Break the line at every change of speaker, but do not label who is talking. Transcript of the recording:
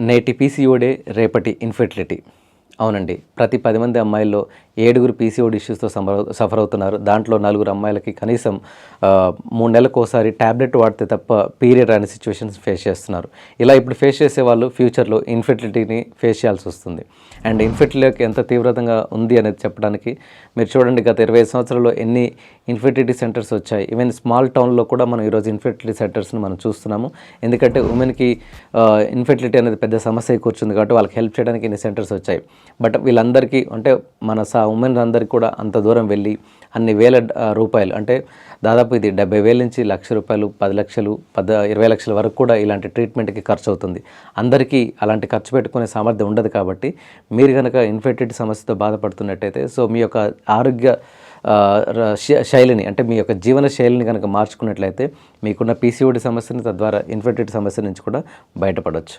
నేటి పీసీఓడే రేపటి ఇన్ఫెర్టిలిటీ. అవునండి. ప్రతి 10 మంది అమ్మాయిల్లో 7 పీసీఓడి ఇష్యూస్‌తో సఫర్ అవుతున్నారు. దాంట్లో 4 అమ్మాయిలకి కనీసం 3 నెలలకోసారి టాబ్లెట్ వాడితే తప్ప పీరియడ్ రాని సిట్యుయేషన్స్ ఫేస్ చేస్తున్నారు. ఇలా ఇప్పుడు ఫేస్ చేసేవాళ్ళు ఫ్యూచర్‌లో ఇన్ఫెర్టిలిటీని ఫేస్ చేయాల్సి వస్తుంది. అండ్ ఇన్ఫెర్టిలిటీకి ఎంత తీవ్రంగా ఉంది అనేది చెప్పడానికి మీరు చూడండి, గత 25 సంవత్సరాల్లో ఎన్ని ఇన్ఫెర్టిలిటీ సెంటర్స్ వచ్చాయి. ఈవెన్ స్మాల్ టౌన్‌లో కూడా మనం ఈరోజు ఇన్ఫెర్టిలిటీ సెంటర్స్‌ని మనం చూస్తున్నాము. ఎందుకంటే ఉమెన్‌కి ఇన్ఫెర్టిలిటీ అనేది పెద్ద సమస్య కూర్చుంది కాబట్టి వాళ్ళకి హెల్ప్ చేయడానికి ఇన్ని సెంటర్స్ వచ్చాయి. బట్ వీళ్ళందరికీ అంటే మన ఉమెన్ అందరికీ కూడా అంత దూరం వెళ్ళి అన్ని వేల రూపాయలు, అంటే దాదాపు ఇది 70,000 నుంచి ₹1,00,000, 10 లక్షలు, 20 లక్షల వరకు కూడా ఇలాంటి ట్రీట్మెంట్కి ఖర్చు అవుతుంది. అందరికీ అలాంటి ఖర్చు పెట్టుకునే సామర్థ్యం ఉండదు. కాబట్టి మీరు కనుక ఇన్ఫెర్టిలిటీ సమస్యతో బాధపడుతున్నట్టయితే సో మీ యొక్క ఆరోగ్య శైలిని, అంటే మీ యొక్క జీవన శైలిని కనుక మార్చుకున్నట్లయితే మీకున్న పీసీఓడి సమస్యని, తద్వారా ఇన్ఫెర్టిలిటీ సమస్య నుంచి కూడా బయటపడవచ్చు.